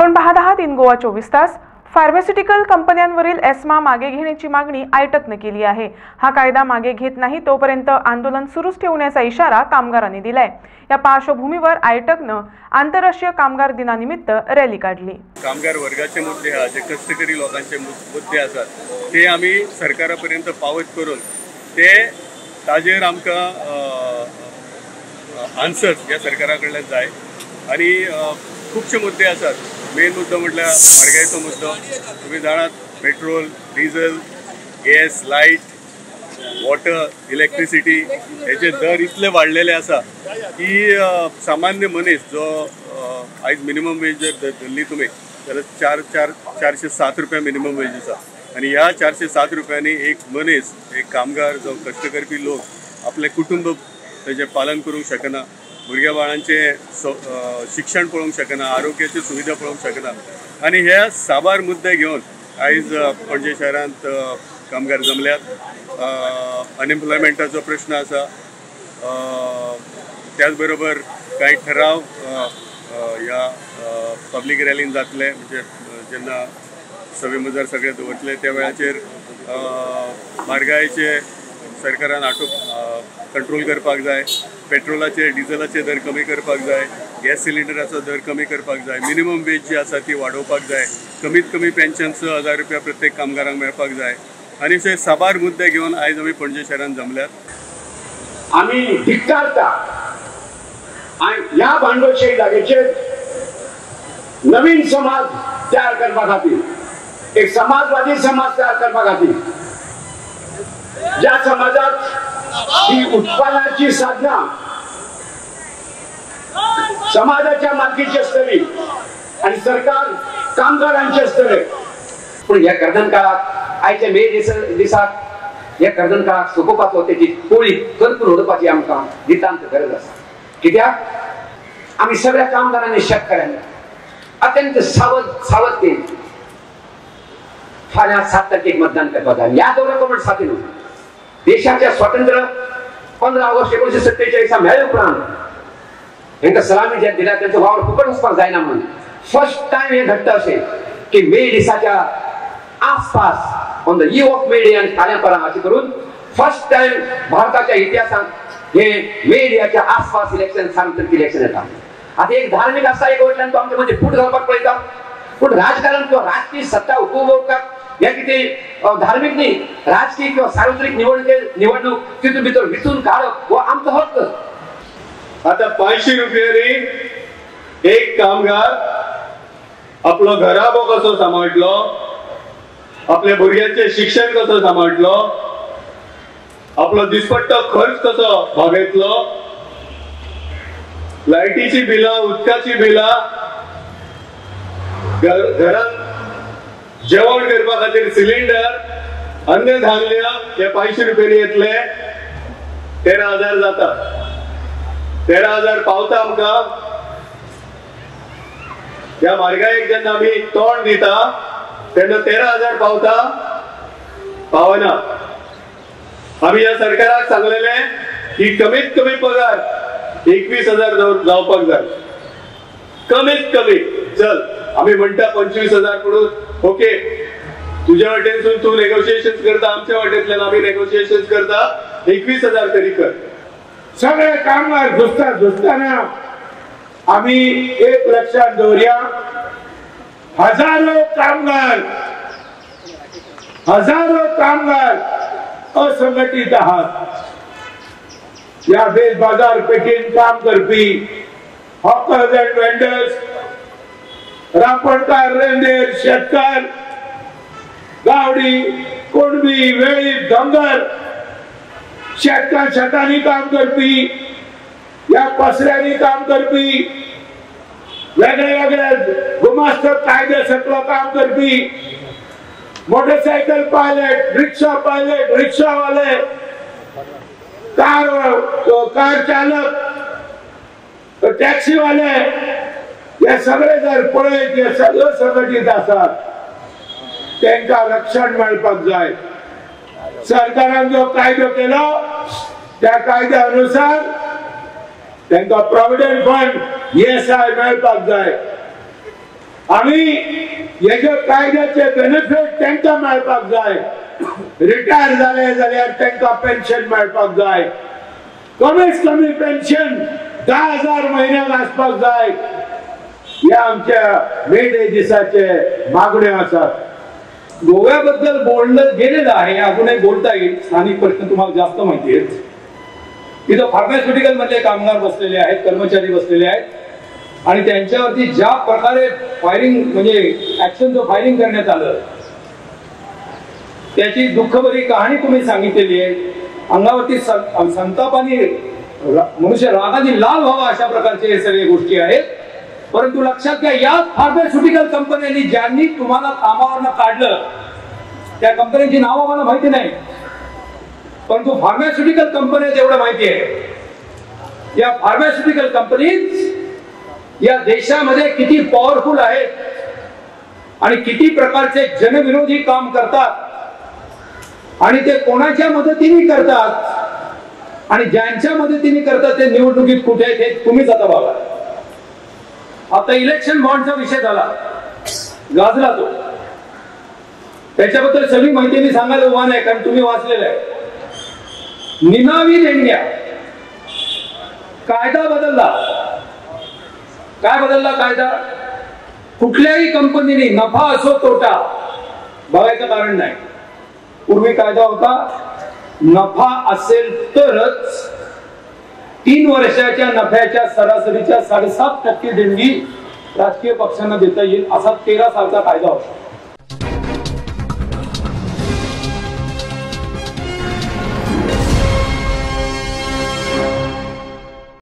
आपण पाहत आहात इन गोवा 24 तास। फार्मास्युटिकल कंपन्यांवरील एस्मा मागे घेण्याची मागणी आयटकने केली आहे। हा कायदा मागे घेत नाही तोपर्यंत आंदोलन सुरूच ठेवण्याचा इशारा कामगारांनी दिलाय। या पार्श्वभूमीवर आयटकने आंतरराष्ट्रीय कामगार दिनानिमित्त रॅली काढली। कामगार वर्गाचे मुद्दे हा जे कष्टकरी लोकांचे मुद्दे असतात ते आम्ही सरकारापर्यंत पावत करून ते ताजेर आमकां आन्सर्स या सरकाराकडल्यान जाय आणि खूपशे मुद्दे असतात। मेन मुद्दो म्हटल्यार म्हारगायेचो मुद्दो। तुम्ही जाणात petrol, diesel, gas, light, water, electricity हेचे दर इतले वाडलेले आसा की सामान्य मनीस जो आयज मिनिमम वेज जर धरली तुम्ही जाल्यार 407 रुपया मिनिमम वेज आसा आणि ह्या 407 रुपयांनी एक मनीस, एक कामगार जो कष्ट करपी लोक आपले कुटुंब तेजे पालन करूंक शकना, भुरग्या बाळांचे शिक्षण पळोवंक शकना, आरोग्याची सुविधा पळोवंक शकना आणि हे साबार मुद्दे घेऊन आयज पणजे शहरांत कामगार जमल्यात। अनएम्प्लॉयमेंटाचो प्रश्न आसा, त्याच बरोबर काही ठराव ह्या पब्लीक रॅलीन जातले, म्हणजे जेन्ना 26 सगळे दवरतले त्या वेळाचेर म्हारगायेचे सरकारान कंट्रोल करपाक जाय, पेट्रोलाचे डिझेलाचे दर कमी करपाक जाय, गॅस सिलिंडराचो दर कमी करपाक जाय, मिनिमम वेज जी आसा ती वाडोवपाक जाय, कमीत कमी पेन्शन 6,000 रुपया प्रत्येक कामगारांक मेळपाक जाय आणि अशे साबार मुद्दे घेवन आयज आमी पणजे शहरान जमल्यात। आमी धिक्कारता आणि ह्या भांडवलशाही जागेचेर नवीन समाज तयार करपा खातीर, एक समाजवादी समाज तयार करपा खातीर, ज्या समाजात ही उत्पन्नाची साधना समाजाच्या मालकीची असतली आणि सरकार कामगारांची असतले। पण या कर्दन काळात आयच्या मे दिसाक या कर्दन काळात सोंपोवपाचो त्याची पोळी करपूर उडोवपाची आमकां नितांत गरज आसा। कित्याक आमी सगळ्या कामगारांनी शेतकऱ्यांनी अत्यंत सावधतेन फाल्यां 7 तारखेक मतदान करपाक जाय। ह्या दौऱ्याक साथीन देशाच्या स्वातंत्र्य 15 ऑगस्ट 1947 मेळ्ळे उपरांत तांकां सलामी जे दिल्या त्यांचो वावर फुकट वचपाक जायना म्हणून फर्स्ट टाइम हे घडटा अशें की मे दिसाच्या आसपास on the eve of May day आणि फाल्यां परां अशें करून फर्स्ट टाइम भारताच्या इतिहासात हे मे डेच्या आसपास इलेक्शन सार्वत्रिक इलेक्शन येता। आता एक धार्मिक आस्था एक वटल्यान तो आमचे म्हणजे फूट घालपाक पळयता, पूण राजकारण किंवा राजकीय सत्ता उपभोगतात या कितें धार्मिक न्ही, राजकीय किंवा सार्वत्रिक निवडणूक तितून भितर विचून काडप हो आमचो हक्क। आता 500 रुपयांनी एक कामगार आपलो घराबो कसो सांबाळटलो, आपल्या भुरग्यांचे शिक्षण कसो सांबाळटलो, आपलो दिसपट्टो खर्च कसो भागयतलो, लायटीची बिलां, उदकाची बिलां, घरात जेवण करपा खातीर सिलिंडर, अन्य धान्य हे 500 रुपयांनी येतले 13,000 जाता। 13,000 पावता आमकां ह्या म्हारगायेक जेन्ना आमी तोंड दिता तेन्ना 13,000 पावता पावना। आमी ह्या सरकाराक सांगलेले की कमीत कमी पगार 21,000 जावपाक जाय, कमीत कमी। चल आमी म्हणटा 25,000 पडून ओके, तुझ्या वाटेनसून तू नेगोशिएशन करता, आमच्या वाटेंतल्यान आमी नेगोशिएशन करता, 21,000 तरी कर। सगळे कामगार झुजताना आम्ही एक लक्षात दवरया, हजारो कामगार असंघटित आहात। या बेज बाजार पेठेन काम करपी हॉकर्स अँड वेंडर्स, रापणकार, रेंदेर, शेतकार, गावडी, कुणबी, वेळीप, धंगर, शेतांनी काम करपी, या पसऱ्यांनी काम करपी, वेगळ्या वेगळ्या गुमास्त कायदे सकलो काम करपी, मोटरसायकल पायलट, रिक्षा पायलट, रिक्षावाले, कार चालक, टॅक्सी वाले, हे सगळे जर पळयत हे सगळे संघटित आसात त्यांका रक्षण मेळपाक जाय। सरकारान जो कायदो केलो त्या कायद्या अनुसार त्यांका प्रॉव्हिडंट फंड ESI मेळपाक जाय। आम्ही याच्या कायद्याचे बेनिफिट तांकां मेळपाक जाय, रिटायर जाले जाल्यार तांकां पेन्शन मेळपाक जाय, कमीत कमी पेन्शन 10,000 म्हयन्याक आसपाक जाय, ह्या आमच्या मे डे दिसाचे मागण्यो आसात. गोव्याबद्दल बोलणं गेलेलं आहे, अजूनही बोलता येईल. स्थानिक प्रश्न तुम्हाला जास्त माहिती आहेत. तिथं फार्मास्युटिकल मधले कामगार बसलेले आहेत, कर्मचारी बसलेले आहेत आणि त्यांच्यावरती ज्या प्रकारे फायरिंग म्हणजे ऍक्शनचं फायरिंग करण्यात आलं त्याची दुःखभरी कहाणी तुम्ही सांगितलेली आहे. अंगावरती संतापाने मनुष्य रागाने लाल व्हावा अशा प्रकारचे हे सगळे गोष्टी आहेत. परंतु लक्षात घ्या, या फार्मास्युटिकल कंपन्यांनी ज्यांनी तुम्हाला कामावरनं काढलं त्या कंपन्यांची नावं मला माहिती नाही, परंतु फार्मास्युटिकल कंपन्या एवढं माहिती आहे. या फार्मास्युटिकल कंपनीज या देशामध्ये किती पॉवरफुल आहेत आणि किती प्रकारचे जनविरोधी काम करतात आणि ते कोणाच्या मदतीने करतात आणि ज्यांच्या मदतीने करतात ते निवडणुकीत कुठे आहेत हे तुम्हीच आता बघा. आता इलेक्शन बॉन्डचा विषय झाला, गाजला तो. त्याच्याबद्दल सगळी माहिती मी सांगायला उभा नाही, कारण तुम्ही वाचलेलं आहे. निनावी देणग्या, कायदा बदलला. काय बदलला कायदा? कुठल्याही कंपनीने नफा असो तोटा बघायचं कारण नाही. पूर्वी कायदा होता नफा असेल तरच 3 वर्षाच्या नफ्याच्या सरासरीच्या 7.5% देणगी राजकीय पक्षांना देता येईल असा 13 सालचा कायदा होता.